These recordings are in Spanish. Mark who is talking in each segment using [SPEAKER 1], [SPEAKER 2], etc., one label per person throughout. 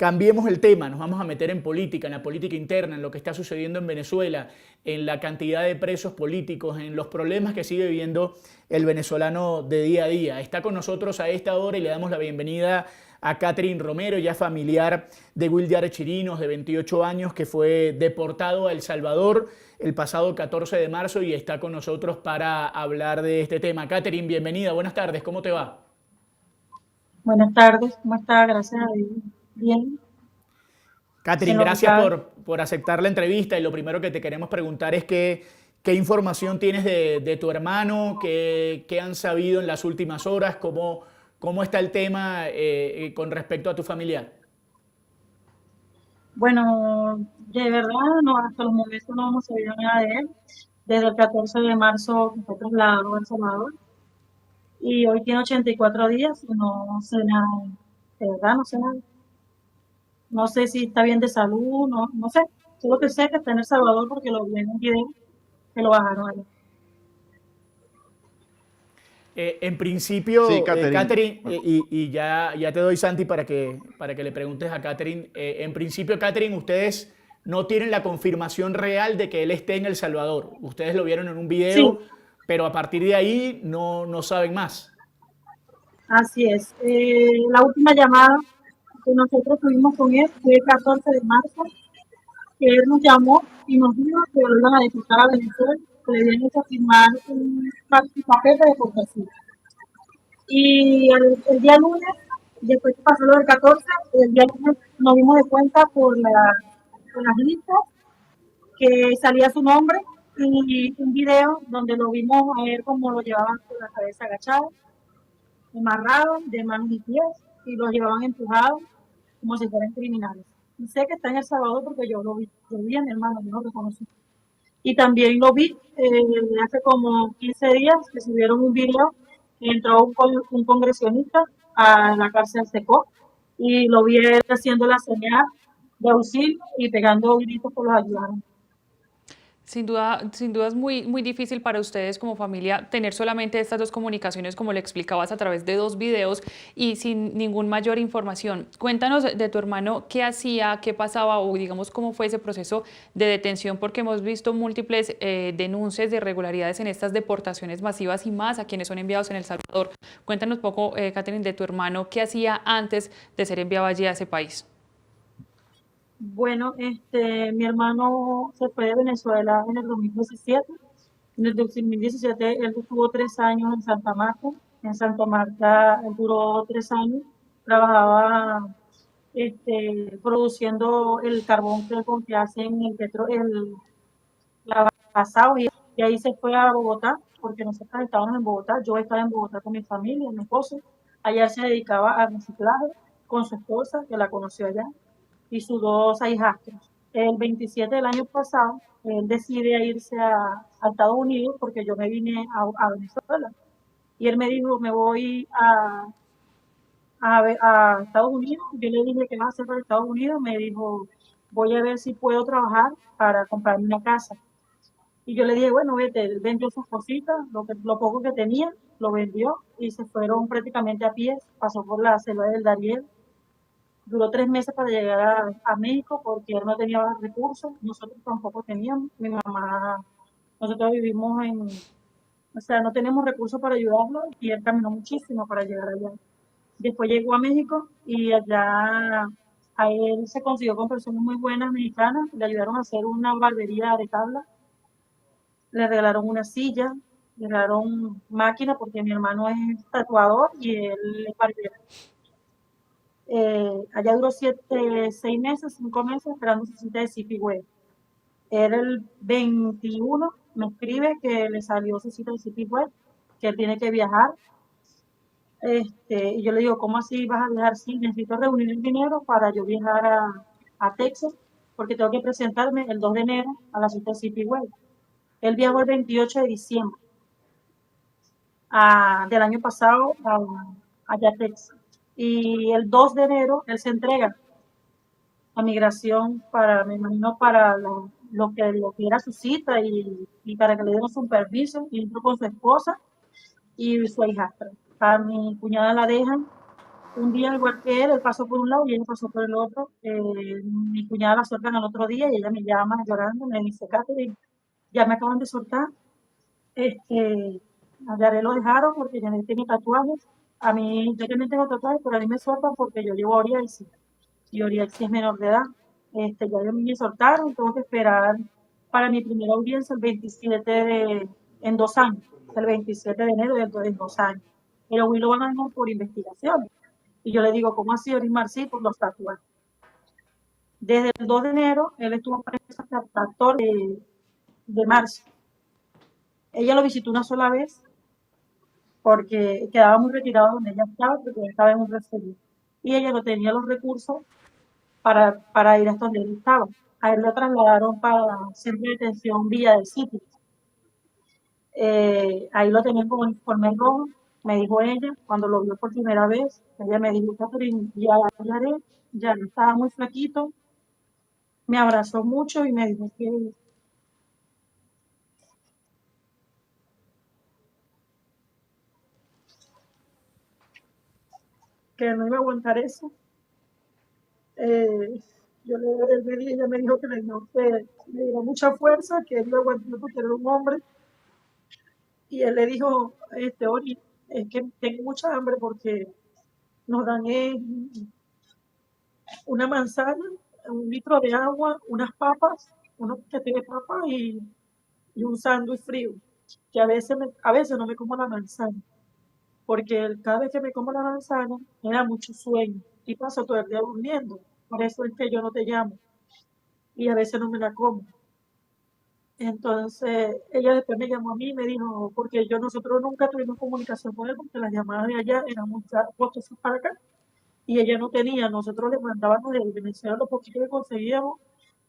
[SPEAKER 1] cambiemos el tema, nos vamos a meter en política, en la política interna, en lo que está sucediendo en Venezuela, en la cantidad de presos políticos, en los problemas que sigue viviendo el venezolano de día a día. Está con nosotros a esta hora y le damos la bienvenida a Catherine Romero, ya familiar de Williare Chirinos, de 28 años, que fue deportado a El Salvador el pasado 14 de marzo y está con nosotros para hablar de este tema. Catherine, bienvenida, buenas tardes, ¿cómo te va?
[SPEAKER 2] Buenas tardes, ¿cómo está? Gracias a Dios. Bien, en
[SPEAKER 1] Catherine,
[SPEAKER 2] lo que
[SPEAKER 1] gracias
[SPEAKER 2] cabe.
[SPEAKER 1] por aceptar la entrevista y lo primero que te queremos preguntar es qué información tienes de tu hermano, qué han sabido en las últimas horas, cómo está el tema con respecto a tu familiar.
[SPEAKER 2] Bueno, de verdad, no, hasta los momentos no hemos sabido nada de él. Desde el 14 de marzo que fue trasladado a El Salvador y hoy tiene 84 días y no sé nada. De verdad, no sé nada. No sé si está bien de salud, no sé. Solo que sé que está en El Salvador porque lo vi en un video que lo bajaron allá.
[SPEAKER 1] En
[SPEAKER 3] Sí,
[SPEAKER 1] principio,
[SPEAKER 3] Catherine.
[SPEAKER 1] Catherine, y ya te doy Santi para que le preguntes a Catherine. En principio, Catherine, ustedes no tienen la confirmación real de que él esté en El Salvador. Ustedes lo vieron en un
[SPEAKER 2] Sí,
[SPEAKER 1] video, pero a partir de ahí no saben más.
[SPEAKER 2] así es. La última llamada que nosotros tuvimos con él fue el 14 de marzo, que él nos llamó y nos dijo que lo iban a deportar a Venezuela, que le habían hecho firmar un papel de deportación. Y el día lunes, después que pasó lo del 14, el día lunes nos dimos de cuenta por las listas que salía su nombre y un video donde lo vimos a él como lo llevaban con la cabeza agachada, amarrado de manos y pies y lo llevaban empujado como si fueran criminales. Y sé que está en El Salvador porque yo vi a mi hermano, yo lo reconocí. Y también lo vi hace como 15 días que subieron un video que entró un congresionista a la cárcel Secó y lo vi él haciendo la señal de auxilio y pegando gritos por los ayudantes.
[SPEAKER 4] Sin duda es muy difícil para ustedes como familia tener solamente estas dos comunicaciones, como le explicabas, a través de dos videos y sin ningún mayor información. Cuéntanos de tu hermano, qué hacía, qué pasaba o digamos cómo fue ese proceso de detención, porque hemos visto múltiples denuncias de irregularidades en estas deportaciones masivas y más a quienes son enviados en El Salvador. Cuéntanos un poco, Catherine, de tu hermano, qué hacía antes de ser enviado allí a ese país.
[SPEAKER 2] Bueno, mi hermano se fue de Venezuela en el 2017. En el 2017 él estuvo 3 años en Santa Marta. En Santa Marta él duró 3 años. Trabajaba produciendo el carbón que hacen el petro, el pasado y ahí se fue a Bogotá, porque nosotros estábamos en Bogotá. Yo estaba en Bogotá con mi familia, mi esposo. Allá se dedicaba a reciclaje con su esposa, que la conoció allá, y sus dos hijastros. El 27 del año pasado, él decide irse a Estados Unidos porque yo me vine a Venezuela. Y él me dijo, me voy a Estados Unidos. Yo le dije, ¿qué vas a hacer para Estados Unidos? Me dijo, voy a ver si puedo trabajar para comprarme una casa. Y yo le dije, bueno, vete, él vendió sus cositas, lo poco que tenía, lo vendió y se fueron prácticamente a pie, pasó por la selva del Darién. Duró 3 meses para llegar a México porque él no tenía recursos, nosotros tampoco teníamos. Mi mamá, nosotros vivimos o sea, no tenemos recursos para ayudarlo y él caminó muchísimo para llegar allá. Después llegó a México y allá a él se consiguió con personas muy buenas mexicanas, le ayudaron a hacer una barbería de tabla, le regalaron una silla, le regalaron máquina porque mi hermano es tatuador y él es barbero. Allá duró 6 meses, 5 meses esperando su cita de CP Web. Era el 21, me escribe que le salió su cita de CP Web, que él tiene que viajar. Y yo le digo, ¿cómo así vas a viajar? Sí, necesito reunir el dinero para yo viajar a Texas, porque tengo que presentarme el 2 de enero a la cita de CP Web. Él viajó el 28 de diciembre del año pasado allá a Texas. Y el 2 de enero él se entrega a migración para, me imagino, para lo que era su cita y para que le dieran su permiso, y entró con su esposa y su hijastra. A mi cuñada la dejan Un día, igual que él pasó por un lado y ella pasó por el otro. Mi cuñada la sueltan al otro día y ella me llama llorando, me dice, Catherine, ya me acaban de soltar, a Yaré lo dejaron porque ya no tiene tatuajes. A mí, yo también tengo tatuajes, pero a mí me sueltan porque yo llevo Oriexi y Oriexi es menor de edad. Ya a mí me soltaron, tengo que esperar para mi primera audiencia el 27 en 2 años, el 27 de enero en 2 años. Pero hoy lo van a dejar por investigación. Y yo le digo, ¿cómo así, Orimar? Sí, por los tatuajes. Desde el 2 de enero, él estuvo preso hasta el 14 de marzo. Ella lo visitó una sola vez porque quedaba muy retirado donde ella estaba, porque ella estaba en un refugio. Y ella no tenía los recursos para ir hasta donde él estaba. A él lo trasladaron para centro de detención Villa del Sitio. Ahí lo tenían con uniforme rojo, me dijo ella, cuando lo vio por primera vez, ella me dijo, Catherine, ya no estaba muy flaquito, me abrazó mucho y me dijo que no iba a aguantar eso. Eh, ella me dijo que le diera mucha fuerza, que él iba a aguantar porque era un hombre. Y él le dijo, Ori, es que tengo mucha hambre porque nos dan una manzana, 1 litro de agua, unas papas, unos que tiene papas y un sándwich frío. Que a veces no me como la manzana, porque cada vez que me como la manzana me da mucho sueño y paso todo el día durmiendo. Por eso es que yo no te llamo y a veces no me la como. Entonces, ella después me llamó a mí y me dijo, porque nosotros nunca tuvimos comunicación con él, porque las llamadas de allá eran muy costosas para acá, y ella no tenía, nosotros le mandábamos de Venezuela lo poquito que conseguíamos,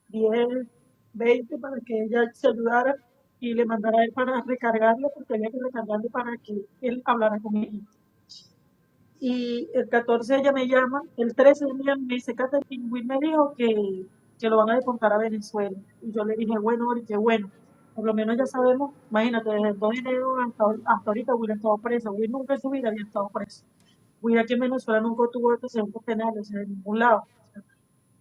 [SPEAKER 2] 10, 20, para que ella se ayudara, y le mandara a él para recargarle, porque había que recargarle para que él hablara con ella. Y el 14 ella me llama, el 13 ella me dice, Catherine, Will me dijo que lo van a deportar a Venezuela. Y yo le dije, bueno, Ori, qué bueno. Por lo menos ya sabemos, imagínate, desde el 2 de enero hasta ahorita Will ha estado preso. Will nunca en su vida había estado preso. Will aquí en Venezuela nunca tuvo antecedentes penales en ningún lado.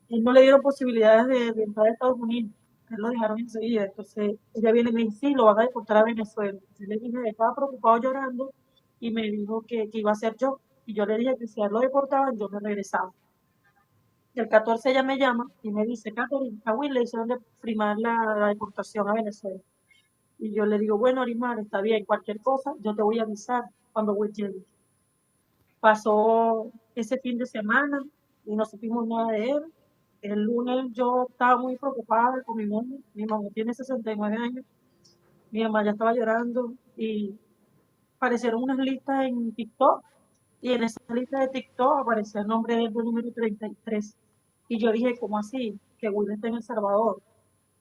[SPEAKER 2] Él no le dieron posibilidades de entrar a Estados Unidos. Él lo dejaron enseguida. Entonces ella viene y me dice, sí, lo van a deportar a Venezuela. Yo le dije, estaba preocupado llorando y me dijo que iba a ser yo. Y yo le dije que si a él lo deportaban, yo me regresaba. Y el 14 ella me llama y me dice, Catherine, a Will le hicieron de firmar la deportación a Venezuela. Y yo le digo, bueno, Orimar, está bien, cualquier cosa, yo te voy a avisar cuando Will llegue. Pasó ese fin de semana y no supimos nada de él. El lunes yo estaba muy preocupada con mi mamá. Mi mamá tiene 69 años. Mi mamá ya estaba llorando y aparecieron unas listas en TikTok y en esa lista de TikTok aparecía el nombre del número 33. Y yo dije, ¿cómo así? Que Will está en El Salvador.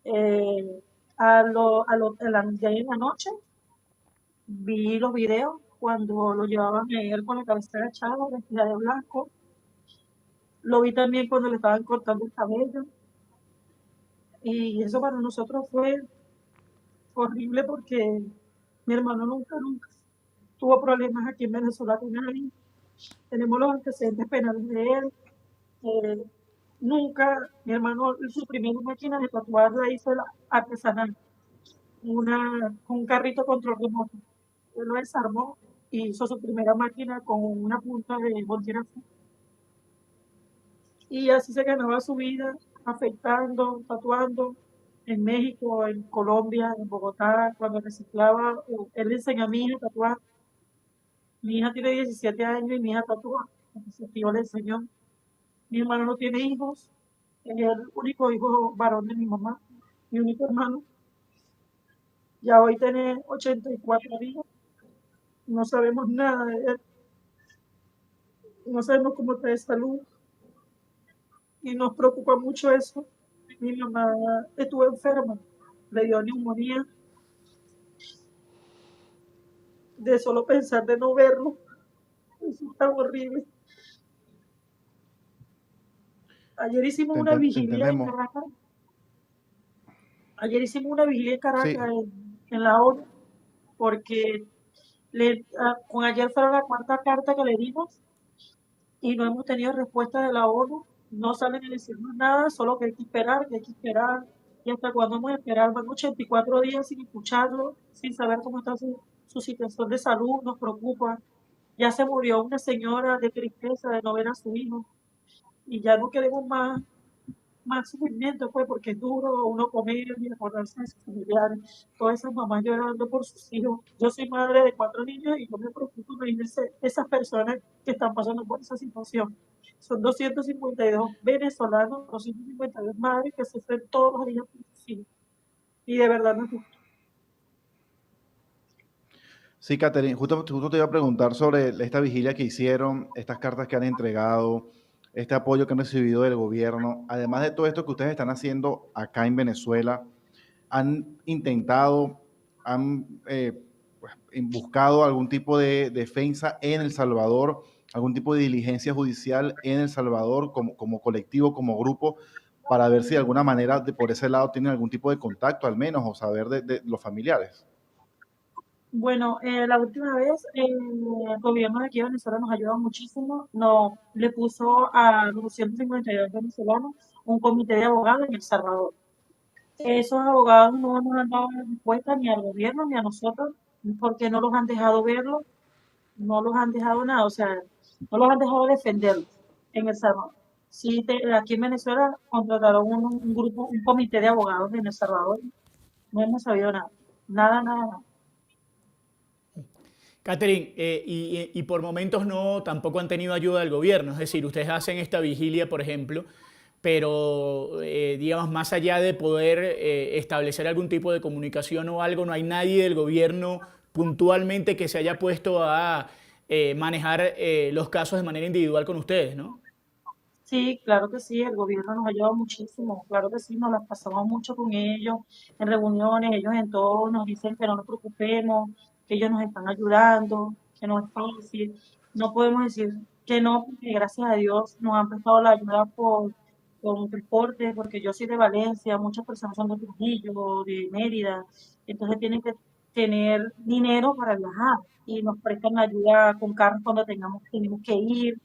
[SPEAKER 2] Eh, ya en la noche vi los videos cuando lo llevaban a él con la cabeza agachada, vestida de blanco. Lo vi también cuando le estaban cortando el cabello. Y eso para nosotros fue horrible porque mi hermano nunca tuvo problemas aquí en Venezuela con nadie. Tenemos los antecedentes penales de él. Eh, Nunca, mi hermano, su primera máquina de tatuar la hizo artesanal, con un carrito control remoto. Él lo desarmó y hizo su primera máquina con una punta de bolígrafo. Y así se ganaba su vida, afeitando, tatuando en México, en Colombia, en Bogotá, cuando reciclaba. Él le enseñó a mi hija a tatuar. Mi hija tiene 17 años y mi hija tatúa. Entonces yo le enseñó. Mi hermano no tiene hijos, es el único hijo varón de mi mamá, mi único hermano. Ya hoy tiene 84 días, no sabemos nada de él, no sabemos cómo está de salud y nos preocupa mucho eso. Mi mamá estuvo enferma, le dio neumonía, de solo pensar de no verlo, eso está horrible. Ayer hicimos una
[SPEAKER 3] Te
[SPEAKER 2] vigilia en
[SPEAKER 3] entendemos.
[SPEAKER 2] Caracas, ayer hicimos una vigilia en
[SPEAKER 3] Sí,
[SPEAKER 2] Caracas, en la ONU, porque con ayer fue la cuarta carta que le dimos y no hemos tenido respuesta de la ONU. No salen a decirnos nada, solo que hay que esperar. ¿Y hasta cuándo vamos a esperar? Van 84 días sin escucharlo, sin saber cómo está su situación de salud, nos preocupa. Ya se murió una señora de tristeza de no ver a su hijo y ya no queremos más sufrimiento, pues, porque es duro uno comer y acordarse de sus familiares, todas esas mamás llorando por sus hijos. Yo soy madre de 4 niños y yo me preocupo, imagínense esas personas que están pasando por esa situación. Son 252 venezolanos, 252 madres que sufren todos los días por sus hijos. Y de verdad no es justo.
[SPEAKER 3] Sí, Catherine, justo te iba a preguntar sobre esta vigilia que hicieron, estas cartas que han entregado, este apoyo que han recibido del gobierno. Además de todo esto que ustedes están haciendo acá en Venezuela, ¿han intentado, pues, buscado algún tipo de defensa en El Salvador, algún tipo de diligencia judicial en El Salvador como colectivo, como grupo, para ver si de alguna manera por ese lado tienen algún tipo de contacto al menos o saber de los familiares?
[SPEAKER 2] Bueno, la última vez el gobierno de aquí de Venezuela nos ayudó muchísimo. No, le puso a los 252 venezolanos un comité de abogados en El Salvador. Esos abogados no nos han dado respuesta ni al gobierno ni a nosotros, porque no los han dejado verlo, no los han dejado nada, o sea, no los han dejado defenderlos en El Salvador. Sí, aquí en Venezuela contrataron un grupo, un comité de abogados en El Salvador, no hemos sabido nada, nada, nada, nada.
[SPEAKER 1] Catherine, y por momentos no, tampoco han tenido ayuda del gobierno, es decir, ustedes hacen esta vigilia, por ejemplo, pero digamos, más allá de poder establecer algún tipo de comunicación o algo, no hay nadie del gobierno puntualmente que se haya puesto a manejar los casos de manera individual con ustedes, ¿no?
[SPEAKER 2] Sí, claro que sí, el gobierno nos ha ayudado muchísimo, claro que sí, nos las pasamos mucho con ellos en reuniones, ellos en todo nos dicen que no nos preocupemos, que ellos nos están ayudando, que no es fácil, no podemos decir que no, porque gracias a Dios nos han prestado la ayuda por un transporte, porque yo soy de Valencia, muchas personas son de Trujillo, de Mérida, entonces tienen que tener dinero para viajar y nos prestan la ayuda con carros cuando tenemos que ir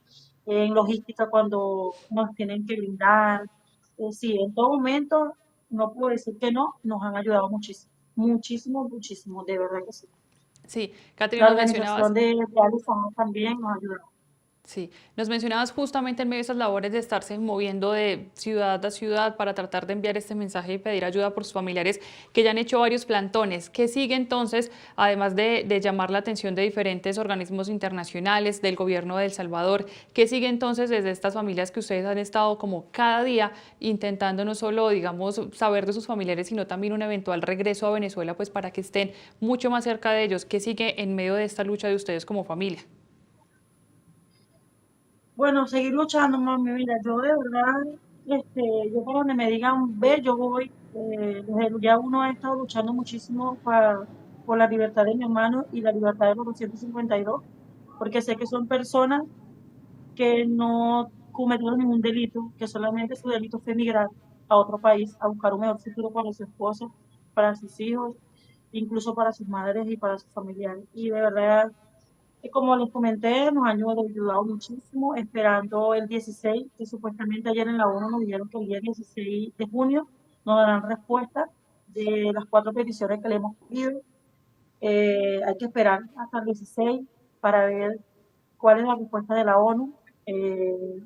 [SPEAKER 2] en logística cuando nos tienen que brindar. Sí, en todo momento, no puedo decir que no, nos han ayudado muchísimo, muchísimo, muchísimo, de verdad que sí.
[SPEAKER 4] Sí, Catherine,
[SPEAKER 2] La
[SPEAKER 4] nos mencionabas.
[SPEAKER 2] organización de Alisama también nos ha ayudado.
[SPEAKER 4] Sí, nos mencionabas justamente en medio de esas labores de estarse moviendo de ciudad a ciudad para tratar de enviar este mensaje y pedir ayuda por sus familiares que ya han hecho varios plantones. ¿Qué sigue entonces, además de llamar la atención de diferentes organismos internacionales, del gobierno de El Salvador? ¿Qué sigue entonces desde estas familias que ustedes han estado como cada día intentando no solo, digamos, saber de sus familiares, sino también un eventual regreso a Venezuela, pues para que estén mucho más cerca de ellos? ¿Qué sigue en medio de esta lucha de ustedes como familia?
[SPEAKER 2] Bueno, seguir luchando, mami, mira, yo de verdad, yo por donde me digan, ve, yo voy. Desde el día uno he estado luchando muchísimo por la libertad de mi hermano y la libertad de los 252, porque sé que son personas que no cometieron ningún delito, que solamente su delito fue emigrar a otro país a buscar un mejor futuro para su esposa, para sus hijos, incluso para sus madres y para sus familiares. Y de verdad, como les comenté, nos han ayudado muchísimo, esperando el 16, que supuestamente ayer en la ONU nos dijeron que el día 16 de junio nos darán respuesta de las 4 peticiones que le hemos pedido. Hay que esperar hasta el 16 para ver cuál es la respuesta de la ONU, eh,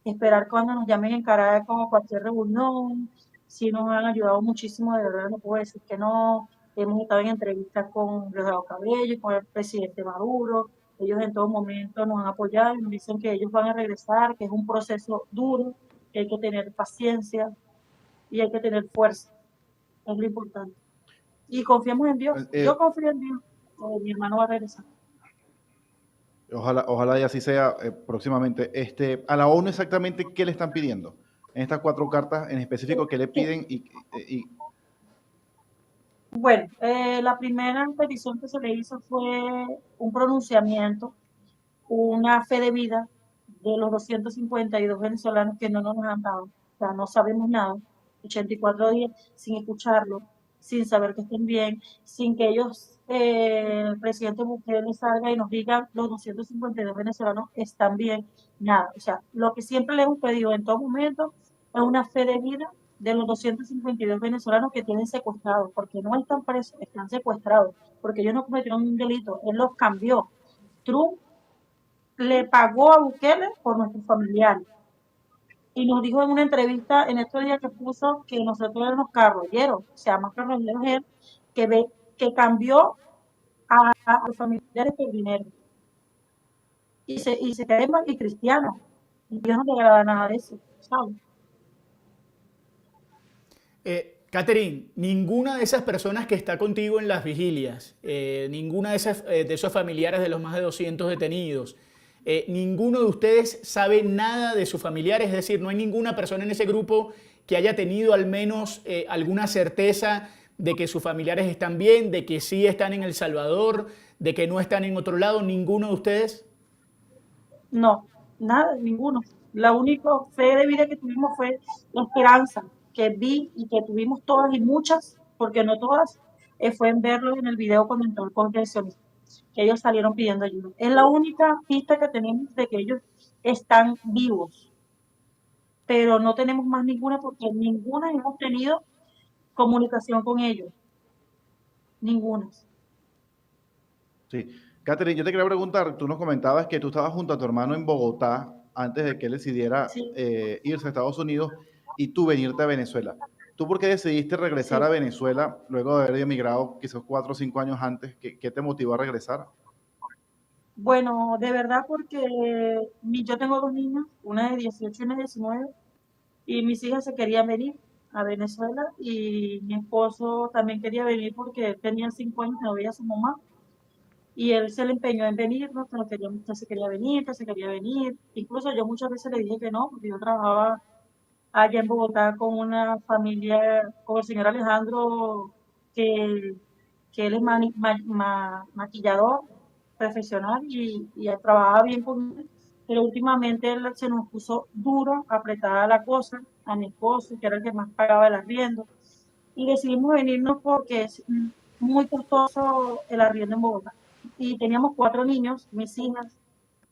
[SPEAKER 2] esperar cuando nos llamen en Caracas a cualquier reunión. Si nos han ayudado muchísimo, de verdad, no puedo decir que no. Hemos estado en entrevistas con Diosdado Cabello, con el presidente Maduro. Ellos en todo momento nos han apoyado y nos dicen que ellos van a regresar, que es un proceso duro, que hay que tener paciencia y hay que tener fuerza. Es lo importante. Y confiamos en Dios. Yo
[SPEAKER 3] Eh,
[SPEAKER 2] confío en Dios. Mi hermano va a regresar.
[SPEAKER 3] Ojalá y así sea próximamente. A la ONU exactamente, ¿qué le están pidiendo? En estas 4 cartas en específico, ¿qué le piden?
[SPEAKER 2] Bueno, la primera petición que se le hizo fue un pronunciamiento, una fe de vida de los 252 venezolanos que no nos han dado. O sea, no sabemos nada. 84 días sin escucharlo. sin saber que estén bien, sin que ellos, el presidente Bukele salga y nos diga los 252 venezolanos están bien, nada. O sea, lo que siempre le hemos pedido en todo momento es una fe de vida de los 252 venezolanos que tienen secuestrados, porque no están presos, están secuestrados, porque ellos no cometieron un delito, él los cambió. Trump le pagó a Bukele por nuestros familiares y nos dijo en una entrevista en estos días que puso que nosotros éramos carroñeros, se llama carroñeros él, que cambió a los familiares por dinero y se creen y cristianos. Y Dios no le agrada nada de eso, ¿sabes?
[SPEAKER 1] Catherine, ninguna de esas personas que está contigo en las vigilias, ninguna de esos familiares de los más de 200 detenidos, ninguno de ustedes sabe nada de sus familiares, es decir, no hay ninguna persona en ese grupo que haya tenido al menos alguna certeza de que sus familiares están bien, de que sí están en El Salvador, de que no están en otro lado, ninguno de ustedes.
[SPEAKER 2] No, nada, ninguno. La única fe de vida que tuvimos fue la esperanza que vi y que tuvimos todas y muchas, porque no todas, fue en verlos en el video cuando entró el contencionista, que ellos salieron pidiendo ayuda. Es la única pista que tenemos de que ellos están vivos, pero no tenemos más ninguna porque ninguna hemos tenido comunicación con ellos, ninguna.
[SPEAKER 3] Sí. Catherine, yo te quería preguntar, tú nos comentabas que tú estabas junto a tu hermano en Bogotá antes de que él decidiera
[SPEAKER 2] Sí,
[SPEAKER 3] irse a Estados Unidos y tú venirte a Venezuela. ¿Tú por qué decidiste regresar a
[SPEAKER 2] sí.
[SPEAKER 3] Venezuela luego de haber emigrado quizás 4 o 5 años antes? ¿Qué te motivó a regresar?
[SPEAKER 2] Bueno, de verdad porque yo tengo dos niños, una de 18 y una de 19, y mis hijas se querían venir a Venezuela y mi esposo también quería venir porque él tenía 5 años que no veía a su mamá y él se le empeñó en venir, ¿no? Que se quería venir, que se quería venir. Incluso yo muchas veces le dije que no, porque yo trabajaba allá en Bogotá con una familia, con el señor Alejandro, que, que él es maquillador profesional y él trabajaba bien con él, pero últimamente él se nos puso duro, apretada la cosa, a mi esposo, que era el que más pagaba el arriendo, y decidimos venirnos porque es muy costoso el arriendo en Bogotá. Y teníamos 4 niños, mis hijas,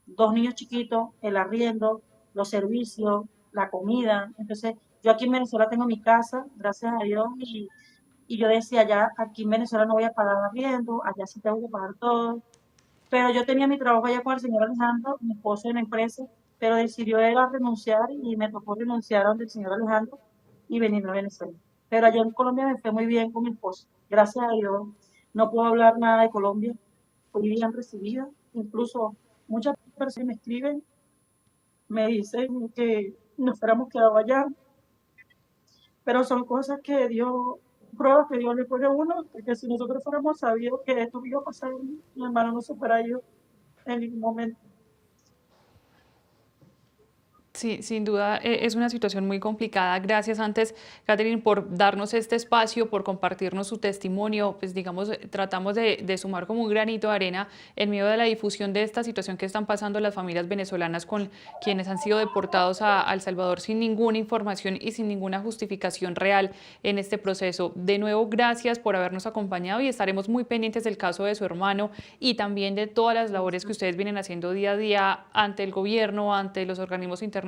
[SPEAKER 2] 2 niños chiquitos, el arriendo, los servicios, la comida. Entonces, yo aquí en Venezuela tengo mi casa, gracias a Dios, y yo decía, ya aquí en Venezuela no voy a pagar arriendo, allá sí tengo que pagar todo. Pero yo tenía mi trabajo allá con el señor Alejandro, mi esposo en la empresa, pero decidió él a renunciar y me tocó renunciar a donde el señor Alejandro y venirme a Venezuela. Pero allá en Colombia me fue muy bien con mi esposo. Gracias a Dios. No puedo hablar nada de Colombia. Fui bien recibida. Incluso muchas personas me escriben, me dicen que nos fuéramos quedado allá, pero son cosas que Dios, pruebas que Dios le pone a uno, porque si nosotros fuéramos sabidos que esto iba a pasar, mi hermano no se fuera yo en ningún momento.
[SPEAKER 4] Sí, sin duda es una situación muy complicada. Gracias antes, Catherine, por darnos este espacio, por compartirnos su testimonio. Pues digamos, tratamos de sumar como un granito de arena en medio de la difusión de esta situación que están pasando las familias venezolanas con quienes han sido deportados a El Salvador sin ninguna información y sin ninguna justificación real en este proceso. De nuevo, gracias por habernos acompañado y estaremos muy pendientes del caso de su hermano y también de todas las labores que ustedes vienen haciendo día a día ante el gobierno, ante los organismos internacionales,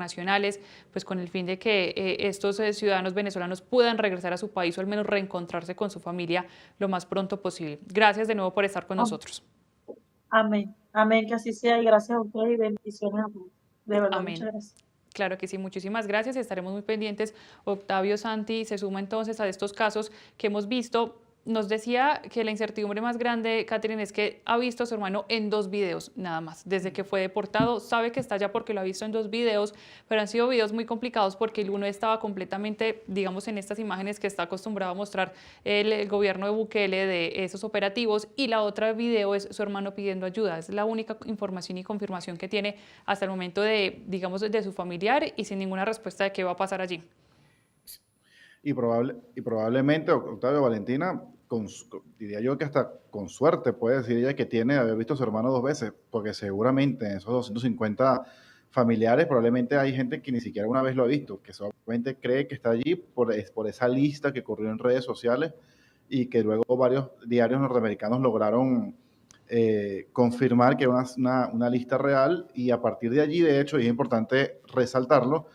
[SPEAKER 4] pues con el fin de que estos ciudadanos venezolanos puedan regresar a su país o al menos reencontrarse con su familia lo más pronto posible. Gracias de nuevo por estar con nosotros.
[SPEAKER 2] Amén, amén, que así sea y gracias a ustedes y bendiciones a todos. De verdad,
[SPEAKER 4] Amén.
[SPEAKER 2] muchas gracias.
[SPEAKER 4] Claro que sí, muchísimas gracias. Estaremos muy pendientes. Octavio Santi se suma entonces a estos casos que hemos visto. Nos decía que la incertidumbre más grande, Catherine, es que ha visto a su hermano en 2 videos, nada más. Desde que fue deportado, sabe que está allá porque lo ha visto en 2 videos, pero han sido videos muy complicados porque el uno estaba completamente, digamos, en estas imágenes que está acostumbrado a mostrar el gobierno de Bukele de esos operativos, y la otra video es su hermano pidiendo ayuda. Es la única información y confirmación que tiene hasta el momento de, digamos, de su familiar y sin ninguna respuesta de qué va a pasar allí.
[SPEAKER 3] Y probablemente, Octavio, Valentina, diría yo que hasta con suerte puede decir ella que tiene de haber visto a su hermano 2 veces, porque seguramente en esos 250 familiares probablemente hay gente que ni siquiera una vez lo ha visto, que solamente cree que está allí por esa lista que corrió en redes sociales y que luego varios diarios norteamericanos lograron confirmar que era una lista real, y a partir de allí, de hecho, y es importante resaltarlo,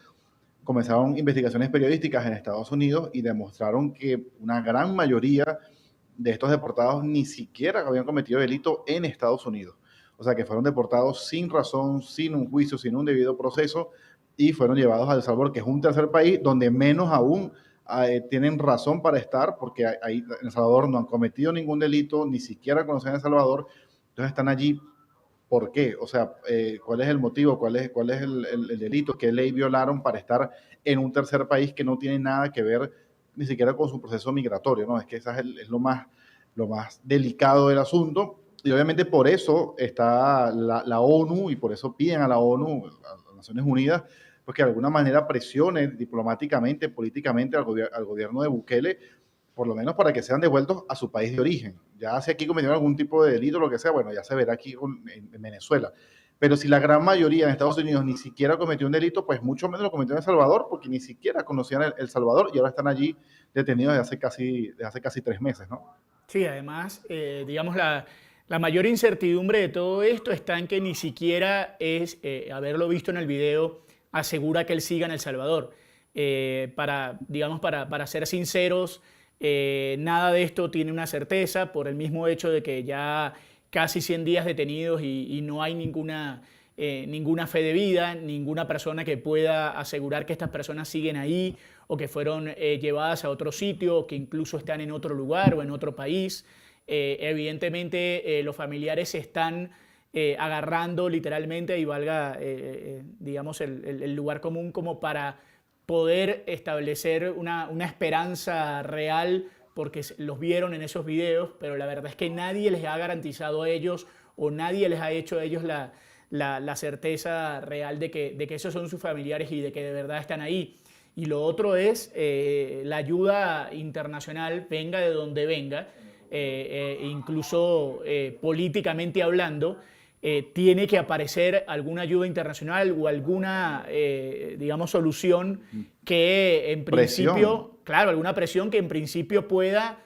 [SPEAKER 3] comenzaron investigaciones periodísticas en Estados Unidos y demostraron que una gran mayoría de estos deportados ni siquiera habían cometido delito en Estados Unidos. O sea, que fueron deportados sin razón, sin un juicio, sin un debido proceso, y fueron llevados a El Salvador, que es un tercer país donde menos aún tienen razón para estar, porque ahí en El Salvador no han cometido ningún delito, ni siquiera conocen a El Salvador, entonces están allí. ¿Por qué? O sea, ¿cuál es el motivo? ¿Cuál es el delito? ¿Qué ley violaron para estar en un tercer país que no tiene nada que ver ni siquiera con su proceso migratorio? ¿No? Es que esa es lo más delicado del asunto. Y obviamente por eso está la ONU, y por eso piden a la ONU, a las Naciones Unidas, pues que de alguna manera presione diplomáticamente, políticamente al gobierno de Bukele, por lo menos para que sean devueltos a su país de origen. Ya si aquí cometieron algún tipo de delito, lo que sea, bueno, ya se verá aquí en Venezuela. Pero si la gran mayoría en Estados Unidos ni siquiera cometió un delito, pues mucho menos lo cometió en El Salvador, porque ni siquiera conocían El Salvador, y ahora están allí detenidos desde hace casi 3 meses, ¿no?
[SPEAKER 1] Sí, además, digamos, la mayor incertidumbre de todo esto está en que ni siquiera es, haberlo visto en el video, asegura que él siga en El Salvador. Para ser sinceros, nada de esto tiene una certeza por el mismo hecho de que ya casi 100 días detenidos y no hay ninguna fe de vida, ninguna persona que pueda asegurar que estas personas siguen ahí o que fueron llevadas a otro sitio o que incluso están en otro lugar o en otro país. Evidentemente los familiares se están agarrando literalmente, y valga digamos el lugar común, como para poder establecer una esperanza real, porque los vieron en esos videos, pero la verdad es que nadie les ha garantizado a ellos, o nadie les ha hecho a ellos la certeza real de que esos son sus familiares y de que de verdad están ahí. Y lo otro es la ayuda internacional, venga de donde venga, incluso políticamente hablando, tiene que aparecer alguna ayuda internacional o alguna, digamos, solución que en principio, claro, alguna presión que en principio pueda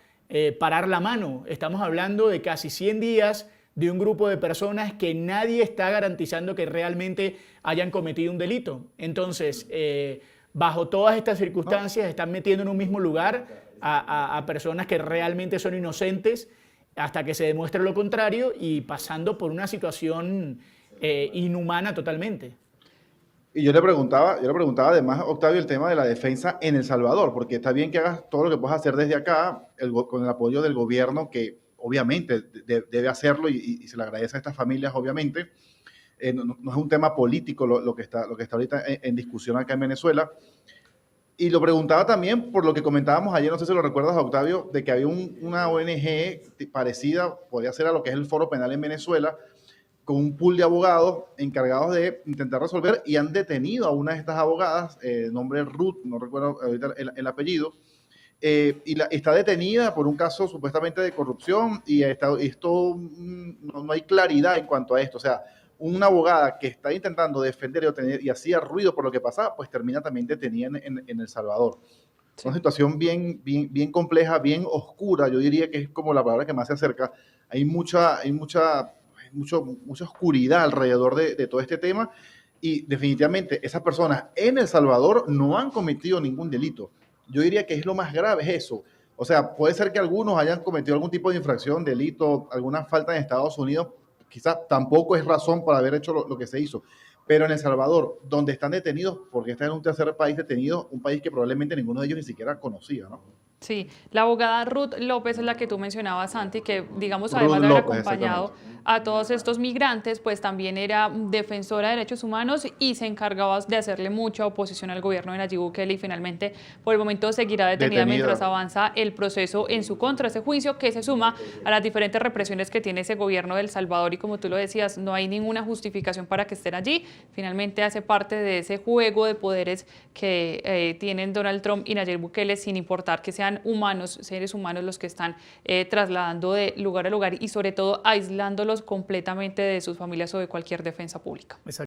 [SPEAKER 1] parar la mano. Estamos hablando de casi 100 días de un grupo de personas que nadie está garantizando que realmente hayan cometido un delito. Entonces, bajo todas estas circunstancias, están metiendo en un mismo lugar a personas que realmente son inocentes hasta que se demuestre lo contrario, y pasando por una situación inhumana totalmente.
[SPEAKER 3] Y yo le preguntaba además, Octavio, el tema de la defensa en El Salvador, porque está bien que hagas todo lo que puedas hacer desde acá, con el apoyo del gobierno, que obviamente debe hacerlo, y se le agradece a estas familias, obviamente. No es un tema político lo que está ahorita en discusión acá en Venezuela. Y lo preguntaba también por lo que comentábamos ayer, no sé si lo recuerdas, Octavio, de que había una ONG parecida, podría ser a lo que es el Foro Penal en Venezuela, con un pool de abogados encargados de intentar resolver, y han detenido a una de estas abogadas, nombre Ruth, no recuerdo ahorita el apellido, y está detenida por un caso supuestamente de corrupción, y esto no hay claridad en cuanto a esto. O sea, una abogada que está intentando defender y hacía ruido por lo que pasaba, pues termina también detenida en El Salvador. Sí. Una situación bien compleja, bien oscura, yo diría que es como la palabra que más se acerca. Hay mucha oscuridad alrededor de todo este tema, y definitivamente esas personas en El Salvador no han cometido ningún delito. Yo diría que es lo más grave, es eso. O sea, puede ser que algunos hayan cometido algún tipo de infracción, delito, alguna falta en Estados Unidos, quizás tampoco es razón para haber hecho lo que se hizo. Pero en El Salvador, donde están detenidos, porque están en un tercer país detenido, un país que probablemente ninguno de ellos ni siquiera conocía, ¿no?
[SPEAKER 4] Sí, la abogada Ruth López es la que tú mencionabas, Santi, que digamos además de haber acompañado a todos estos migrantes, pues también era defensora de derechos humanos y se encargaba de hacerle mucha oposición al gobierno de Nayib Bukele, y finalmente por el momento seguirá detenida mientras avanza el proceso en su contra, ese juicio que se suma a las diferentes represiones que tiene ese gobierno de El Salvador, y como tú lo decías, no hay ninguna justificación para que estén allí. Finalmente hace parte de ese juego de poderes que tienen Donald Trump y Nayib Bukele, sin importar que sean humanos, seres humanos los que están trasladando de lugar a lugar y sobre todo aislándolos completamente de sus familias o de cualquier defensa pública.